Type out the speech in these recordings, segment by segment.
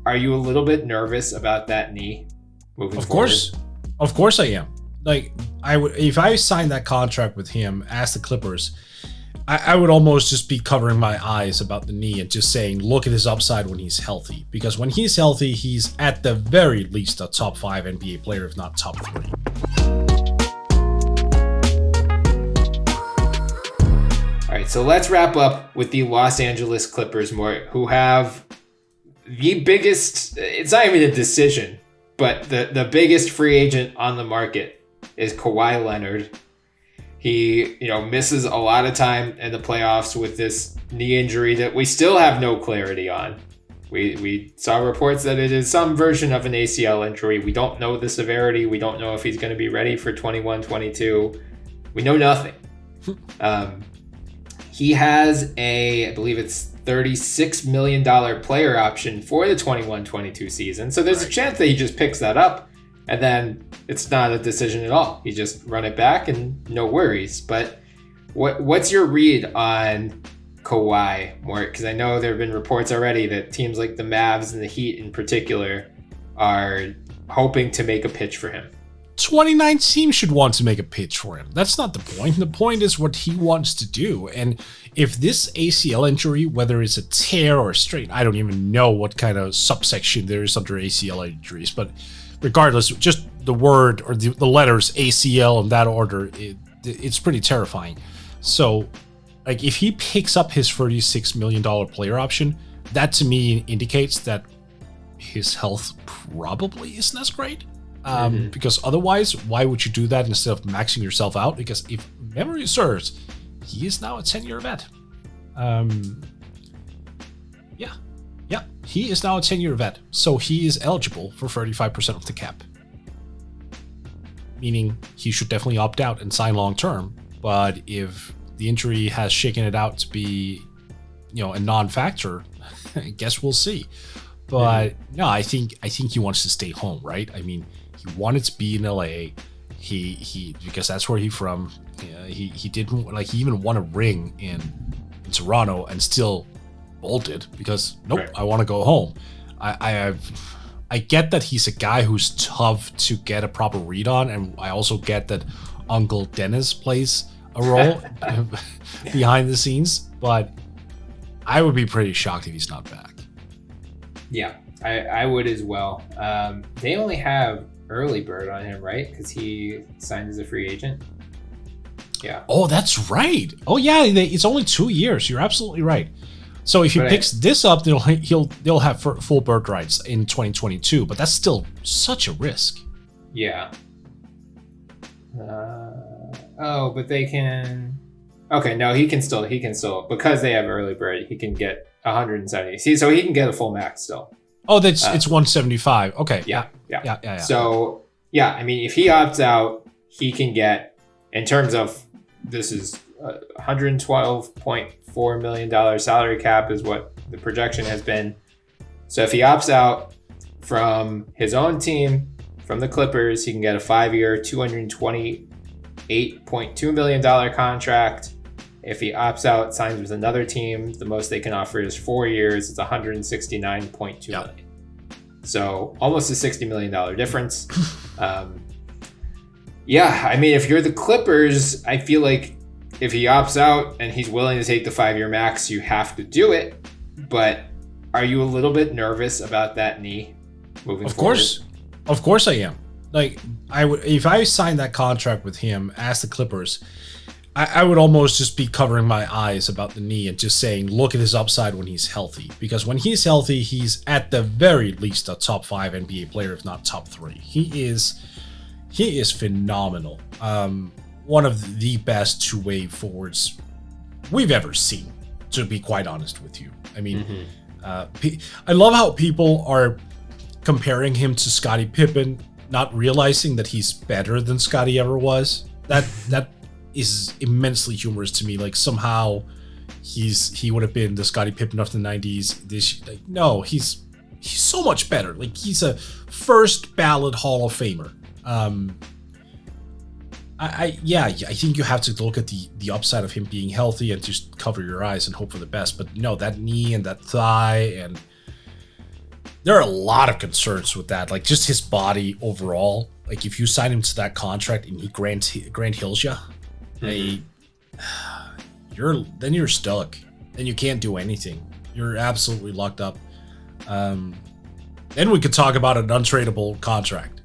are you a little bit nervous about that knee moving forward? Of course I am. Like, if I signed that contract with him as the Clippers, I would almost just be covering my eyes about the knee and just saying, look at his upside when he's healthy. Because when he's healthy, he's at the very least a top 5 NBA player, if not top 3. All right, so let's wrap up with the Los Angeles Clippers, who have the biggest, it's not even a decision, but the biggest free agent on the market is Kawhi Leonard. He, misses a lot of time in the playoffs with this knee injury that we still have no clarity on. We saw reports that it is some version of an ACL injury. We don't know the severity. We don't know if he's going to be ready for 21-22. We know nothing. He has I believe it's $36 million player option for the 21-22 season. So there's a chance that he just picks that up and then it's not a decision at all. You just run it back and no worries. But what's your read on Kawhi, Morten? Because I know there have been reports already that teams like the Mavs and the Heat in particular are hoping to make a pitch for him. 29 teams should want to make a pitch for him. That's not the point. The point is what he wants to do. And if this ACL injury, whether it's a tear or a strain, I don't even know what kind of subsection there is under ACL injuries, but regardless, just the word or the letters ACL in that order, it's pretty terrifying. So, like, if he picks up his $36 million player option, that to me indicates that his health probably isn't as great. Because otherwise, why would you do that instead of maxing yourself out? Because if memory serves, he is now a 10-year vet. Yeah, he is now a 10-year vet. So he is eligible for 35% of the cap. Meaning he should definitely opt out and sign long-term. But if the injury has shaken it out to be, a non-factor, I guess we'll see. But no, I think he wants to stay home, right? I mean, he wanted to be in LA. He because that's where he's from. He didn't he even won a ring in Toronto and still bolted because I want to go home. I get that he's a guy who's tough to get a proper read on, and I also get that Uncle Dennis plays a role behind the scenes. But I would be pretty shocked if he's not back. Yeah, I would as well. They only have early bird on him, right? Because he signed as a free agent. Yeah. Oh, that's right. Oh, yeah. It's only 2 years. You're absolutely right. So if he picks this up, they'll have full bird rights in 2022. But that's still such a risk. Yeah. But they can. Okay, no, he can still because they have early bird. He can get 170. See, so he can get a full max still. Oh, it's 175. Okay. Yeah. So, yeah, I mean, if he opts out, he can get, in terms of, this is $112.4 million salary cap is what the projection has been. So if he opts out from his own team, from the Clippers, he can get a 5-year, $228.2 million contract. If he opts out, signs with another team, the most they can offer is 4 years. It's $169.2 million. So almost a $60 million difference. I mean, if you're the Clippers, I feel like if he opts out and he's willing to take the 5-year max, you have to do it. But are you a little bit nervous about that knee moving forward? Of course I am. Like, if I signed that contract with him as the Clippers, I would almost just be covering my eyes about the knee and just saying, look at his upside when he's healthy. Because when he's healthy, he's at the very least a top 5 NBA player, if not top 3. He is phenomenal. One of the best two-way forwards we've ever seen, to be quite honest with you. I mean, I love how people are comparing him to Scottie Pippen, not realizing that he's better than Scottie ever was. That is immensely humorous to me. Like, somehow he would have been the Scottie Pippen of the 90s. No, he's so much better. Like, he's a first ballot Hall of Famer. I think you have to look at the upside of him being healthy and just cover your eyes and hope for the best. But no, that knee and that thigh, and there are a lot of concerns with that. Like just his body overall. Like if you sign him to that contract and he Grant Hills you, you're stuck. Then you can't do anything. You're absolutely locked up. Then we could talk about an untradeable contract.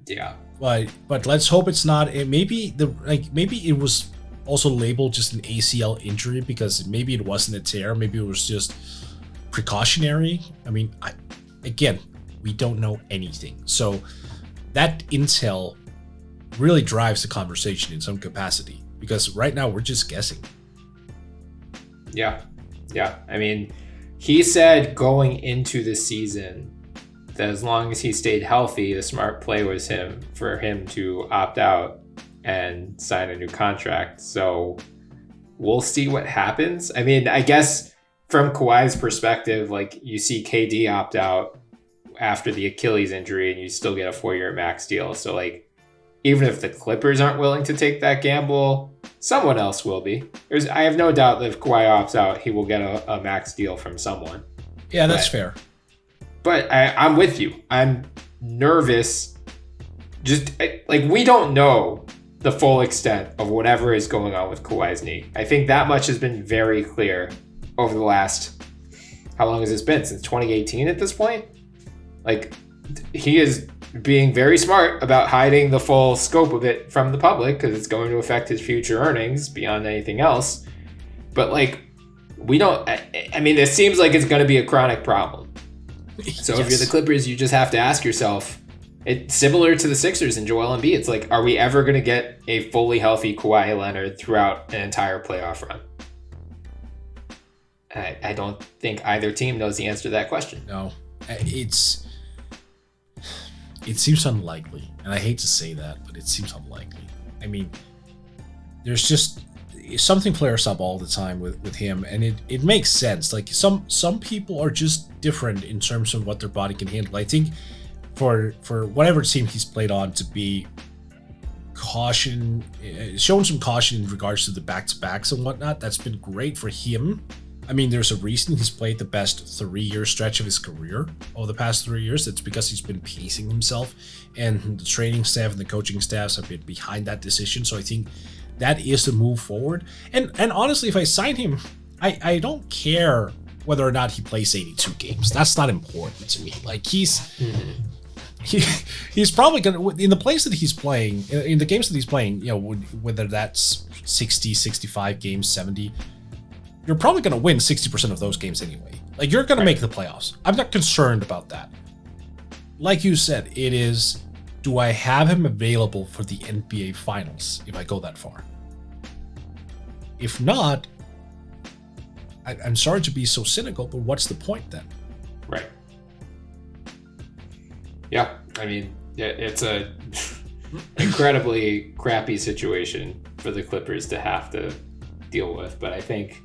Yeah. But let's hope it's not. Maybe it was also labeled just an ACL injury because maybe it wasn't a tear. Maybe it was just precautionary. I mean, again, we don't know anything. So that intel really drives the conversation in some capacity because right now we're just guessing. Yeah. I mean, he said going into the season that as long as he stayed healthy, the smart play was for him to opt out and sign a new contract. So we'll see what happens. I mean, I guess from Kawhi's perspective, like you see KD opt out after the Achilles injury and you still get a 4-year max deal. So like, even if the Clippers aren't willing to take that gamble, someone else will be. I have no doubt that if Kawhi opts out, he will get a max deal from someone. Yeah, that's fair. But I'm with you. I'm nervous. We don't know the full extent of whatever is going on with Kawhi's knee. I think that much has been very clear over the last, how long has this been? Since 2018 at this point? Like, he is being very smart about hiding the full scope of it from the public because it's going to affect his future earnings beyond anything else. But like, we don't, I mean, it seems like it's going to be a chronic problem. So if you're the Clippers, you just have to ask yourself, it's similar to the Sixers and Joel Embiid. It's like, are we ever going to get a fully healthy Kawhi Leonard throughout an entire playoff run? I don't think either team knows the answer to that question. No, it seems unlikely, and I hate to say that, but it seems unlikely. I mean, there's just something flares up all the time with him, and it makes sense. Like some people are just different in terms of what their body can handle. I think for whatever team he's played on to be showing some caution in regards to the back-to-backs and whatnot, that's been great for him. I mean, there's a reason he's played the best 3-year stretch of his career over the past 3 years. It's because he's been pacing himself, and the training staff and the coaching staffs have been behind that decision. So I think that is the move forward. And honestly, if I sign him, I don't care whether or not he plays 82 games. That's not important to me. Like he's probably gonna, in the place that he's playing, in the games that he's playing, you know, whether that's 60, 65 games, 70. You're probably going to win 60% of those games anyway. Like, you're going to make the playoffs. I'm not concerned about that. Like you said, it is, do I have him available for the NBA Finals if I go that far? If not, I'm sorry to be so cynical, but what's the point then? Right. Yeah, I mean, it's a incredibly crappy situation for the Clippers to have to deal with, but I think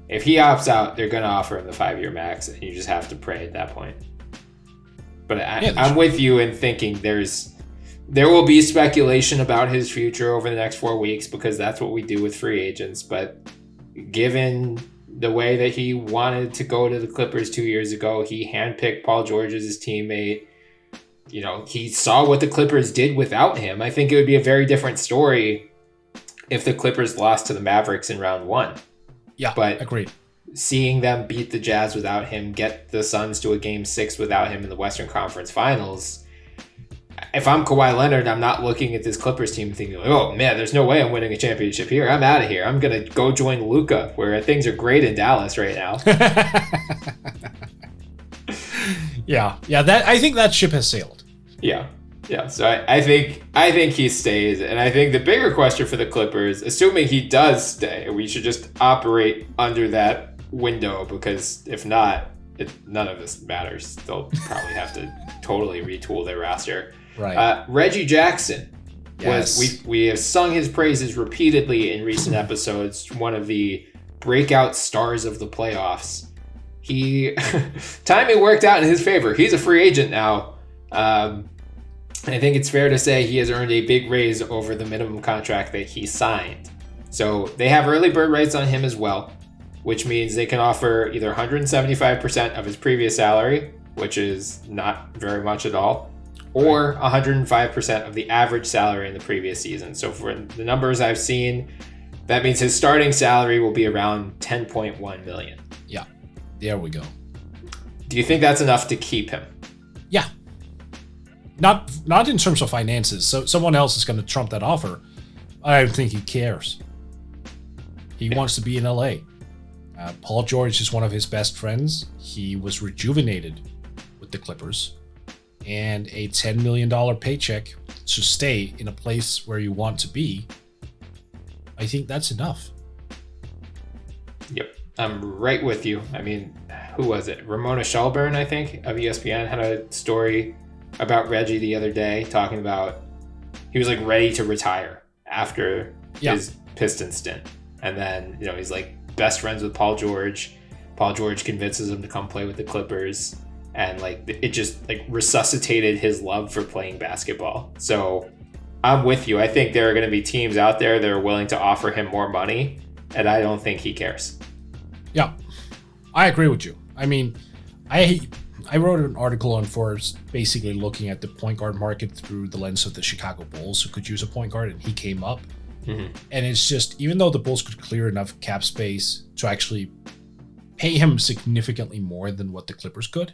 if he opts out, they're going to offer him the 5-year max, and you just have to pray at that point. But I'm with you in thinking there will be speculation about his future over the next 4 weeks because that's what we do with free agents. But given the way that he wanted to go to the Clippers 2 years ago, he handpicked Paul George as his teammate. You know, he saw what the Clippers did without him. I think it would be a very different story if the Clippers lost to the Mavericks in round 1. Yeah, but agreed. Seeing them beat the Jazz without him, get the Suns to a Game 6 without him in the Western Conference Finals. If I'm Kawhi Leonard, I'm not looking at this Clippers team thinking, like, oh man, there's no way I'm winning a championship here. I'm out of here. I'm going to go join Luka, where things are great in Dallas right now. Yeah, I think that ship has sailed. Yeah. So I think he stays, and I think the bigger question for the Clippers, assuming he does stay, we should just operate under that window, because if not, none of this matters. They'll probably have to totally retool their roster. Right. Reggie Jackson Yes. we have sung his praises repeatedly in recent episodes. One of the breakout stars of the playoffs. Timing worked out in his favor. He's a free agent now. I think it's fair to say he has earned a big raise over the minimum contract that he signed. So they have early bird rights on him as well, which means they can offer either 175% of his previous salary which is not very much at all, or 105% of the average salary in the previous season. So for the numbers I've seen, that means his starting salary will be around $10.1 million. Yeah, there we go. Do you think that's enough to keep him? Yeah. Not in terms of finances. So someone else is going to trump that offer. I don't think he cares. He wants to be in LA. Paul George is one of his best friends. He was rejuvenated with the Clippers. And a $10 million paycheck to stay in a place where you want to be, I think that's enough. Yep, I'm right with you. I mean, who was it? Ramona Shelburne, I think, of ESPN had a story about Reggie the other day talking about he was like ready to retire after his Pistons stint. And then, he's like best friends with Paul George. Paul George convinces him to come play with the Clippers. And like it just like resuscitated his love for playing basketball. So I'm with you. I think there are going to be teams out there that are willing to offer him more money, and I don't think he cares. Yeah, I agree with you. I mean, I wrote an article on Forbes basically looking at the point guard market through the lens of the Chicago Bulls, who could use a point guard, and he came up. Mm-hmm. And it's just, even though the Bulls could clear enough cap space to actually pay him significantly more than what the Clippers could,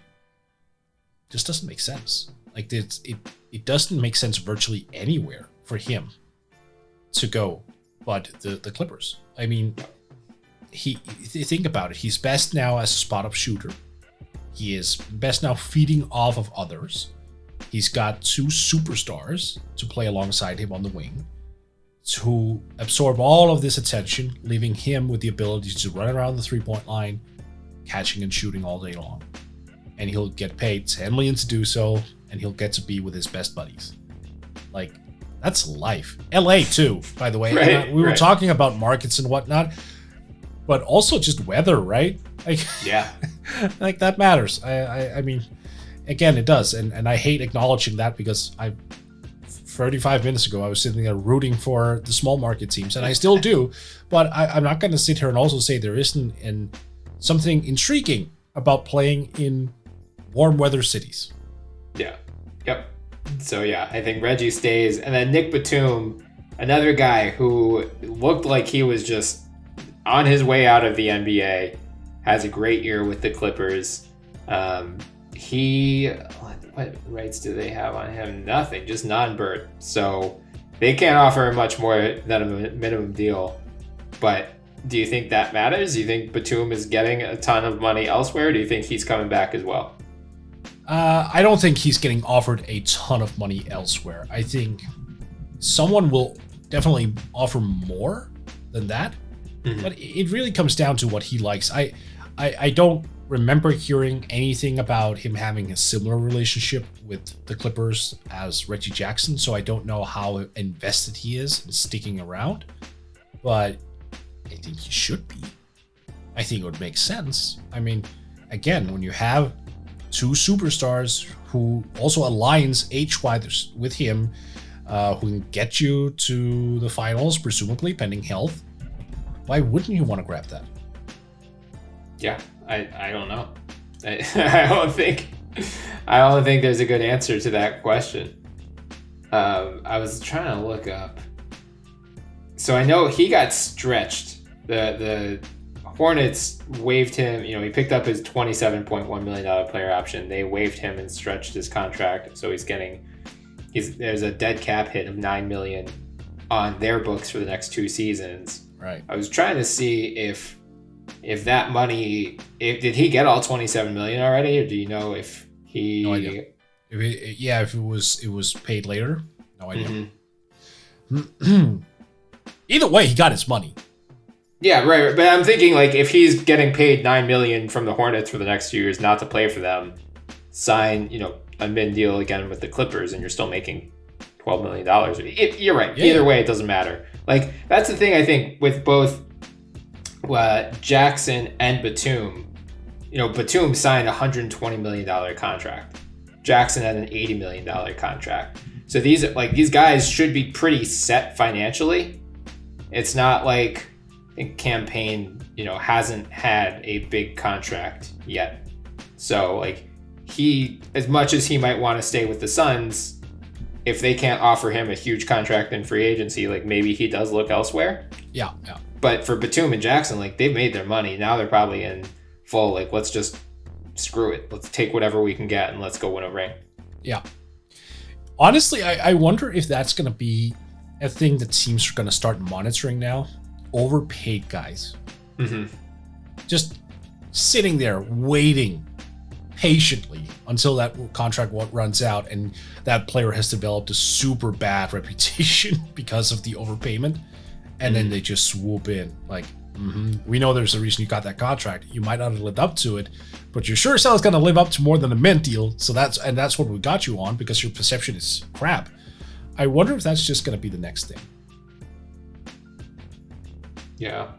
just doesn't make sense. Like it doesn't make sense virtually anywhere for him to go but the Clippers. I mean, think about it. He's best now as a spot-up shooter. He is best now feeding off of others. He's got two superstars to play alongside him on the wing to absorb all of this attention, leaving him with the ability to run around the three-point line, catching and shooting all day long. And he'll get paid $10 million to do so, and he'll get to be with his best buddies. Like, that's life. LA too, by the way. Right, we were talking about markets and whatnot, but also just weather, right? Like, yeah. Like that matters. I mean, again, it does. And I hate acknowledging that because 35 minutes ago, I was sitting there rooting for the small market teams, and I still do. But I'm not going to sit here and also say there isn't something intriguing about playing in warm weather cities. Yeah. Yep. So yeah, I think Reggie stays. And then Nick Batum, another guy who looked like he was just on his way out of the NBA, has a great year with the Clippers. What rights do they have on him? Nothing, just non-bird. So they can't offer much more than a minimum deal. But do you think that matters? Do you think Batum is getting a ton of money elsewhere? Or do you think he's coming back as well? I don't think he's getting offered a ton of money elsewhere. I think someone will definitely offer more than that. Mm-hmm. But it really comes down to what he likes. I don't remember hearing anything about him having a similar relationship with the Clippers as Reggie Jackson, so I don't know how invested he is in sticking around. But I think he should be. I think it would make sense. I mean, again, when you have two superstars who also aligns age-wise with him, who can get you to the finals, presumably pending health, why wouldn't you want to grab that? Yeah, I don't know. I don't think there's a good answer to that question. I was trying to look up. So I know he got stretched. The Hornets waived him. He picked up his $27.1 million player option. They waived him and stretched his contract. So there's a dead cap hit of $9 million on their books for the next 2 seasons. Right. I was trying to see if that money, did he get all $27 million already, or do you know if he? No idea. If it was paid later, no idea. Mm-hmm. Either way, he got his money. Yeah, right. But I'm thinking, like, if he's getting paid $9 million from the Hornets for the next 2 years not to play for them, sign, a mid deal again with the Clippers, and you're still making $12 million. You're right. Yeah. Either way, it doesn't matter. Like, that's the thing I think with both Jackson and Batum. Batum signed a $120 million contract. Jackson had an $80 million contract. So these guys should be pretty set financially. It's not like Campaign, hasn't had a big contract yet. So like he, as much as he might want to stay with the Suns, if they can't offer him a huge contract in free agency, like maybe he does look elsewhere. Yeah. But for Batum and Jackson, like they've made their money. Now they're probably in full, like, let's just screw it. Let's take whatever we can get and let's go win a ring. Yeah. Honestly, I wonder if that's going to be a thing that teams are going to start monitoring now. Overpaid guys. Mm-hmm. Just sitting there waiting patiently until that contract runs out and that player has developed a super bad reputation because of the overpayment. And then they just swoop in like, we know there's a reason you got that contract. You might not have lived up to it, but you're sure as hell is going to live up to more than a mint deal. So that's what we got you on because your perception is crap. I wonder if that's just going to be the next thing. Yeah.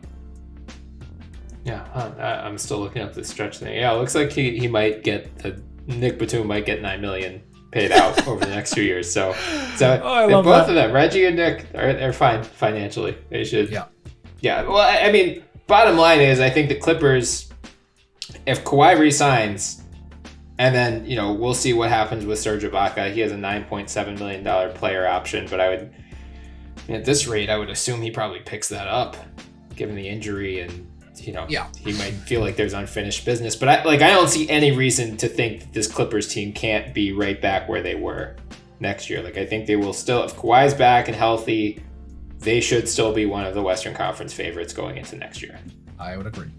I'm still looking up this stretch thing. Yeah, it looks like he might get Nick Batum might get $9 million paid out over the next few years. So I love both that. of them, Reggie and Nick, are fine financially. They should. Yeah. Well, I mean, bottom line is, I think the Clippers, if Kawhi resigns, and then we'll see what happens with Serge Ibaka. He has a $9.7 million player option, but at this rate, I would assume he probably picks that up, given the injury and. He might feel like there's unfinished business, but I don't see any reason to think that this Clippers team can't be right back where they were next year. Like, I think they will still, if Kawhi's back and healthy, they should still be one of the Western Conference favorites going into next year. I would agree.